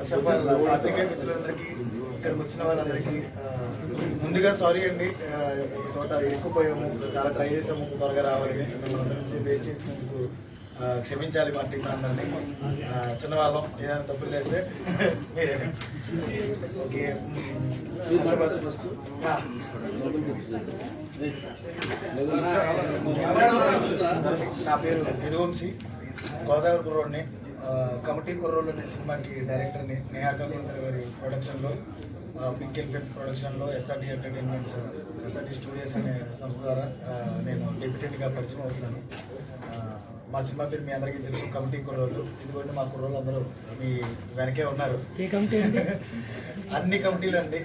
First of all పాత్రికేయ మిత్రులందరికీ ఇక్కడికి వచ్చిన వాళ్ళందరికీ ముందుగా సారీ అండి. ఒక చోట ఇరుక్కుపోయాము, చాలా ట్రై చేసాము త్వరగా రావాలని. మనందరం వెయిట్ చేసినందుకు క్షమించాలి మా టీం అందరినీ. చిన్నవాళ్ళం ఏదైనా తప్పులు చేస్తే ఓకే. నా పేరు యదువంశీ, గోదావరి కుర్రోడ్ని. కమిటీ కుర్రోళ్ళు అనే సినిమాకి డైరెక్టర్ని. నేహా కల్పంతర్ గారి ప్రొడక్షన్లో, పింక్ ఎలిఫెంట్స్ ప్రొడక్షన్లో ఎస్ఆర్టీ ఎంటర్టైన్మెంట్స్, ఎస్ఆర్టీ స్టూడియోస్ అనే సంస్థ ద్వారా నేను డెప్యూటెంట్గా పరిచయం అవుతున్నాను. మా సినిమా పేరు మీ అందరికీ తెలుసు, కమిటీ కుర్రోళ్ళు. ఇదిగోండి మా కుర్రోళ్ళు అందరూ మీ వెనకే ఉన్నారు. అన్ని కమిటీలు అండి.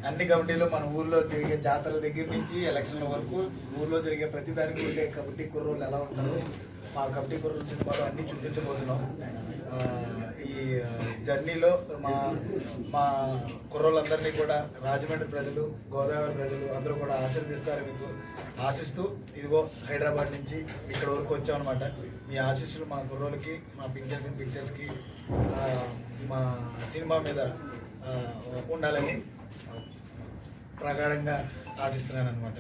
అన్ని కమిటీలు మన ఊర్లో జరిగే జాతరల దగ్గర నుంచి ఎలక్షన్ల వరకు ఊర్లో జరిగే ప్రతి దానికి ఉండే కమిటీ కుర్రోళ్ళు ఎలా ఉంటారు, మా కమిటీ కుర్రోళ్ళు సినిమాలో అన్నీ చూపించబోతున్నాం. ఈ జర్నీలో మా కుర్రోళ్ళందరినీ కూడా రాజమండ్రి ప్రజలు, గోదావరి ప్రజలు అందరూ కూడా ఆశీర్వదిస్తారని ఆశిస్తూ ఇదిగో హైదరాబాద్ నుంచి ఇక్కడ వరకు వచ్చామన్నమాట. మీ ఆశీస్సులు మా కుర్రోళ్ళకి, మా పింక్ ఎలిఫెంట్ పిక్చర్స్కి, మా సినిమా మీద ఉండాలని ప్రగాఢంగా ఆశిస్తున్నాను అనమాట.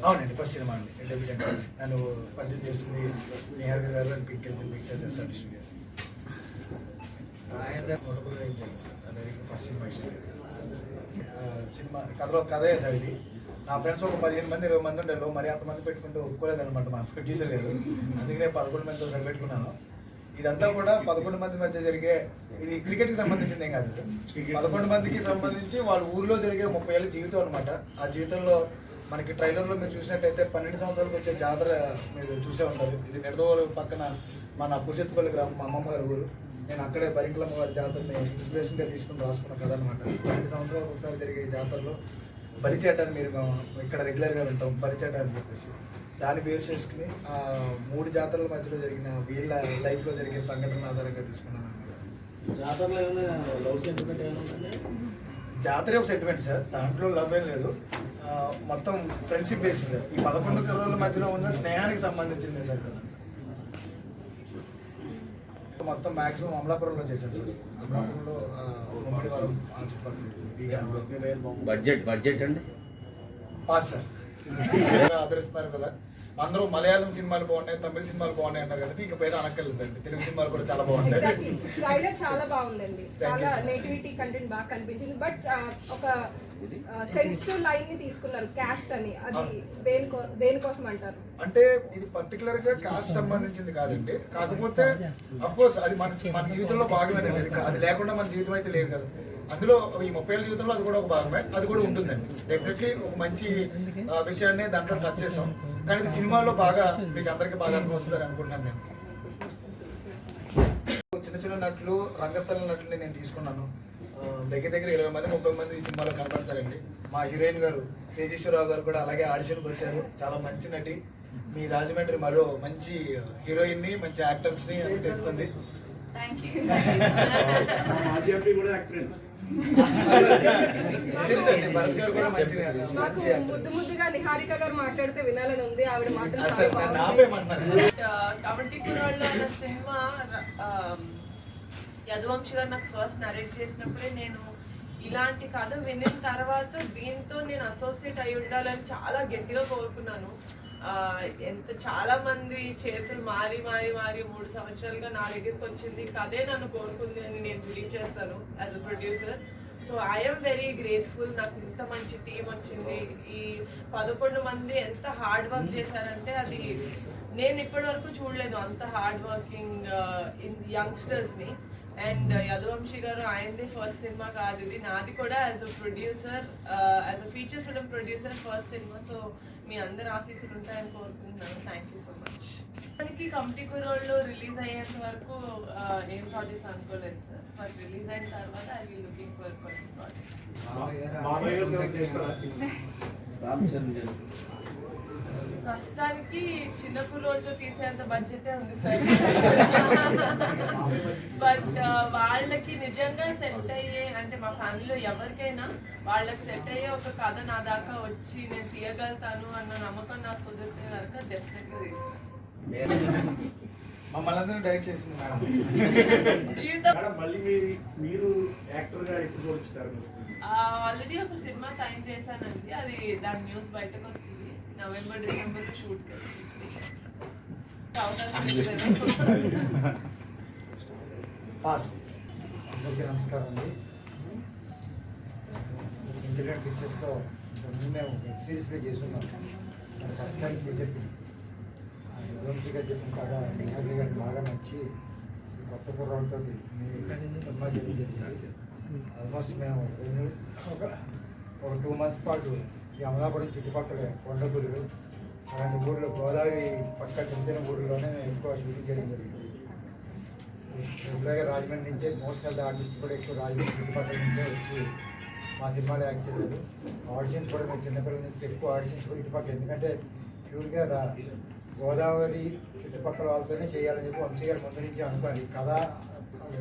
అవునండి, ఫస్ట్ సినిమా అండి. డెబ్యూటెంట్ నన్ను పరిచయం చేస్తుంది నేహా గారు and pink elephant pictures SRT studios. First cinema కథే సార్ ఇది. నా ఫ్రెండ్స్ ఒక 15 మంది 20 మంది ఉండేలో, మరి అంతమంది పెట్టుకుంటే ఒప్పుకోలేదనమాట మా ప్రొడ్యూసర్ గారు. అందుకనే 11 మందితో సరిపెట్టుకున్నాను. ఇదంతా కూడా 11 మంది మధ్య జరిగే, ఇది క్రికెట్కి సంబంధించింది ఏం కాదు. 11 మందికి సంబంధించి వాళ్ళ ఊర్లో జరిగే 30 ఏళ్ళ జీవితం అనమాట. ఆ జీవితంలో మనకి ట్రైలర్లో మీరు చూసినట్టయితే 12 సంవత్సరాలకు వచ్చే జాతర మీరు చూసే ఉంటారు. ఇది నిడదవోలు పక్కన మన పురుషత్పల్లి గ్రామం, మా అమ్మమ్మ గారి ఊరు. నేను అక్కడే బరింకులమ్మ వారి జాతరని ఇన్స్పిరేషన్గా తీసుకుని రాసుకున్న కథ అనమాట. 12 సంవత్సరాలకు ఒకసారి జరిగే జాతరలో బలిచేటాన్ని మీరు ఇక్కడ రెగ్యులర్గా వింటాం, బలిచేట అని చెప్పేసి. దాన్ని బేస్ చేసుకుని 3 జాతరల మధ్యలో జరిగిన వీళ్ళ లైఫ్లో జరిగే సంఘటన ఆధారంగా తీసుకున్నాను. జాతర ఒక సెంటిమెంట్ సార్, దాంట్లో లవ్ ఏం లేదు. మొత్తం ఫ్రెండ్షిప్ బేస్డ్ సార్. ఈ 11 కరోళ్ళ మధ్యలో ఉన్న స్నేహానికి సంబంధించింది సార్ కదా. మొత్తం మ్యాక్సిమం అమలాపురంలో చేశారు సార్. అమలాపురంలో ముమ్మడివారం ఆ చుట్టుపక్కల. బడ్జెట్ అండి పాస్ సార్. ఆదరిస్తున్నారు కదా అందరూ. మలయాళం సినిమాలు బాగున్నాయి, తమిళ సినిమాలు బాగున్నాయి అన్నారు కదా, ఇక పేరు అనక్కర్లేదండి. తెలుగు సినిమాలు కూడా చాలా బాగుంటాయి. ట్రైలర్ చాలా బాగుందండి, చాలా నేటివిటీ కంటెంట్ బాగా కనిపించింది. బట్ ఒక సెన్సిటివ్ లైన్ ని తీసుకున్నారు, క్యాస్ట్ అని. అది దేనికోసం అంటారు? అంటే ఇది పర్టికులర్ గా కాస్ట్ సంబంధించింది కాదండి. కాకపోతే అఫ్ కోర్స్ అది మన జీవితంలో భాగమే. అది లేకుండా మన జీవితం అయితే లేదు కదా. అందులో ఈ 30 ఏళ్ళ జీవితంలో అది కూడా ఒక భాగమే, అది కూడా ఉంటుందండి. డెఫినెట్లీ ఒక మంచి విషయాన్ని దాంట్లో టచ్ చేసాం. కానీ ఇది సినిమాలో బాగా మీకు అందరికీ బాగా అనుకుంటుందని అనుకుంటున్నాను. నేను చిన్న చిన్న నటులు, రంగస్థల నటుల్ని నేను తీసుకున్నాను. దగ్గర 20 మంది 30 మంది ఈ సినిమాలో కనపడతారండి. మా హీరోయిన్ గారు తేజేశ్వరరావు గారు కూడా అలాగే ఆడిషన్కి వచ్చారు. చాలా మంచి నటి. మీ రాజమండ్రి మరో మంచి హీరోయిన్ ని, మంచి యాక్టర్స్ ని తెస్తుంది. ముద్దుగా నిహారిక గారు మాట్లాడితే వినాలని ఉంది. ఆవిడ కమిటీ కుర్రోళ్ళు అన్న సినిమా యదువంశి గారు నాకు ఫస్ట్ నరేట్ చేసినప్పుడే నేను ఇలాంటి కథ విన్న తర్వాత దీంతో నేను అసోసియేట్ అయి ఉండాలని చాలా గట్టిగా కోరుకున్నాను. చాలా మంది చేతులు మారి 3 సంవత్సరాలుగా నా దగ్గరికి వచ్చింది, కథే నన్ను కోరుకుంది అని నేను బిలీవ్ చేస్తాను as a producer. So I'm very grateful. నాకు ఇంత మంచి టీం వచ్చింది. ఈ 11 మంది ఎంత హార్డ్ వర్క్ చేశారంటే అది నేను ఇప్పటి వరకు చూడలేదు, అంత హార్డ్ వర్కింగ్ యంగ్స్టర్స్ని. అండ్ యదువంశి గారు ఆయనది ఫస్ట్ సినిమా కాదు ఇది, నాది కూడా as a producer, as a feature film producer first cinema. So మీ అందరు ఆశీస్సులు ఉంటాయని కోరుకుంటున్నాను. Thank you so much. మనకి కమిటీ కుర్రోళ్ళు రిలీజ్ అయ్యేంత వరకు ఏం ప్రాజెక్ట్స్ అనుకోలేదు సార్. బట్ రిలీజ్ అయిన తర్వాత ఐ విల్ లుకింగ్ ఫర్ కొన్ని ప్రాజెక్ట్స్. ప్రస్తుతానికి చిన్న కుర్రోళ్ళతో తీసేంత బడ్జెటే ఉంది సార్. బట్ వాళ్ళకి నిజంగా సెట్ అయ్యే, అంటే మా ఫ్యామిలీలో ఎవరికైనా వాళ్ళకి సెట్ అయ్యే ఒక కథ నా దాకా వచ్చి నేను తీయగలుగుతాను అన్న నమ్మకం నాకు కుదిరితే కనుక డెఫినెట్గా తీస్తాను. మమ్మల్ని అందరూ డైరెక్ట్ చేసింది మేడం. జీవితం మేడం మళ్ళీ మీరు యాక్టర్గా ఎప్పుడు చూపించుతారు? ఆల్రెడీ ఒక సినిమా సైన్ చేశానండి, అది దాని న్యూస్ బయటకు వస్తుంది. నవంబర్ డిసెంబర్ షూట్ అవకాశం లేదు. పాస్. అందరికీ నమస్కారం అండి. ఇంటర్నెట్ పిక్చర్స్తో ముందు మేము వెబ్ సిరీస్లో చేస్తున్నాం. ఫస్ట్ టైం చెప్పి గోంశీ గారు చెప్పిన కాగా నిహారీ గారికి బాగా నచ్చి ఈ కొత్త కుర్రాలతో సినిమా జరిగింది. ఆల్మోస్ట్ మేము ఒక 2 months పాటు ఈ అమలాపురం చుట్టుపక్కల కొండగుళ్ళు అలాంటి ఊళ్ళో గోదావరి పక్క చిన్న ఊళ్ళలోనే మేము ఎక్కువ షూటింగ్ చేయడం జరిగింది. రెగ్యులర్గా రాజమండ్రి నుంచే మోస్ట్ ఆఫ్ ద ఆర్టిస్ట్ కూడా ఎక్కువ రాజమండ్రి చుట్టుపక్కల నుంచే వచ్చి మా సినిమాలో యాక్ట్ చేశారు. ఆడిషన్స్ కూడా మేము చిన్నపిల్లల నుంచి ఎక్కువ ఆడిషన్స్ కూడా ఇటుపక్కల, ఎందుకంటే ప్యూర్గా గోదావరి చుట్టుపక్కల వాళ్ళతోనే చేయాలని చెప్పి వంశీ గారు ముందు నుంచి అనుకోండి. కథ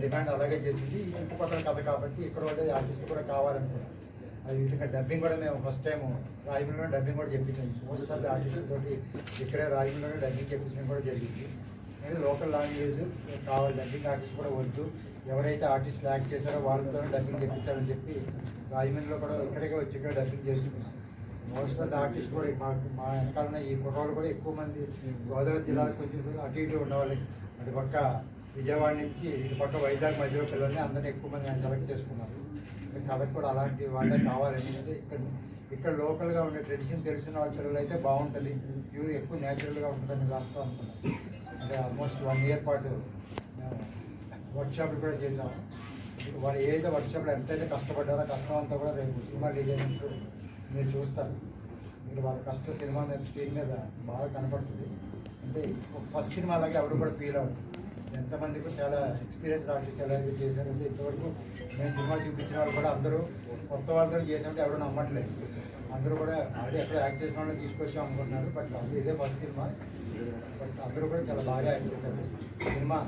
డిమాండ్ అలాగే చేసింది. ఈ చుట్టుపక్కల కథ కాబట్టి ఇక్కడ వాళ్ళే ఆర్టిస్ట్ కూడా కావాలనుకున్నాం. అది విధంగా డబ్బింగ్ కూడా మేము ఫస్ట్ టైం రాజమండ్రిలో డబ్బింగ్ కూడా చెప్పించాం. మోస్ట్ ఆఫ్ ద ఆర్టిస్ట్ తోటి ఇక్కడే రాజమండ్రిలోనే డబ్బింగ్ చెప్పించడం కూడా జరిగింది. అనేది లోకల్ లాంగ్వేజ్ కావాలి, డబ్బింగ్ ఆర్టిస్ట్ కూడా వద్దు, ఎవరైతే ఆర్టిస్టులు యాక్ట్ చేశారో వాళ్ళతోనే డబ్బింగ్ చెప్పించాలని చెప్పి రాజమండ్రిలో కూడా ఇక్కడికే వచ్చి ఇక్కడ డబ్బింగ్ చేస్తున్నాం. మోస్ట్ ఆఫ్ ద ఆర్టిస్ట్ కూడా మా వెనకాలన్న ఈ కుర్రాళ్ళు కూడా ఎక్కువ మంది గోదావరి జిల్లాలో కొంచెం అటు ఇటు ఉన్నవాళ్ళు, అటు పక్క విజయవాడ నుంచి ఇటు పక్క వైజాగ్ మధ్యలో పిల్లల్ని అందరినీ ఎక్కువ మంది ఆయన సెలెక్ట్ చేసుకున్నారు. కథకు కూడా అలాంటి వాళ్ళే కావాలని ఇక్కడ లోకల్గా ఉండే ట్రెడిషన్ తెలిసిన వాళ్ళ పిల్లలు అయితే బాగుంటుంది, ప్యూర్ ఎక్కువ న్యాచురల్గా ఉంటుందని దాంతో అనుకున్నాం. అంటే ఆల్మోస్ట్ 1 year పాటు మేము వర్క్షాప్లు కూడా చేసాము. వాళ్ళు ఏదైతే వర్క్షాప్లో ఎంతైతే కష్టపడ్డారో కష్టం అంతా కూడా రేపు సినిమా రిలీజ్ అయినప్పుడు మీరు చూస్తారు. మీరు వాళ్ళ కష్టం సినిమా మీద స్క్రీన్ మీద బాగా కనపడుతుంది. అంటే ఫస్ట్ సినిమా అలాగే ఎవరు కూడా ఫీల్ అవుతుంది. ఎంతమంది కూడా చాలా ఎక్స్పీరియన్స్ ఆర్టిస్ట్ ఎలా అయితే చేశారంటే ఇంతవరకు మేము సినిమా చూపించిన వాళ్ళు కూడా అందరూ కొత్త వాళ్ళతో చేసామంటే ఎవరు నమ్మట్లేదు. అందరూ కూడా ఆల్రెడీ ఎక్కడ యాక్ట్ చేసిన వాళ్ళని తీసుకొచ్చాం అనుకుంటున్నారు. బట్ అది ఇదే ఫస్ట్ సినిమా. బట్ అందరూ కూడా చాలా బాగా యాక్ట్ చేశారు. సినిమా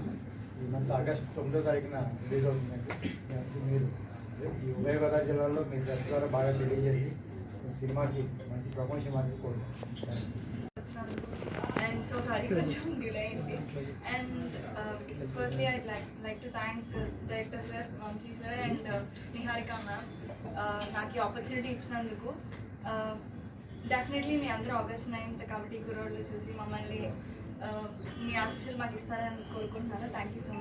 ఈ మంత్ ఆగస్ట్ 9వ తారీఖున రిలీజ్ అవుతుందండి. మీరు ఈ ఉభయ గోదావరి జిల్లాలో మీ ప్రెస్ ద్వారా బాగా తెలియజేసి సినిమాకి మంచి ప్రమోషన్ అనేది కోరుకుంటున్నాను. And so sorry for some delay in it. And firstly, I'd like to thank director sir, Vamshi sir, and Niharika ma'am. నాకు ఈ ఆపర్చునిటీ ఇచ్చినందుకు. డెఫినెట్లీ మీ అందరూ August 9th కాబట్టి కుర్రోళ్ళు చూసి మమ్మల్ని మీ ఆశీస్సులు మాకు ఇస్తారని కోరుకుంటున్నాను. Thank you so much.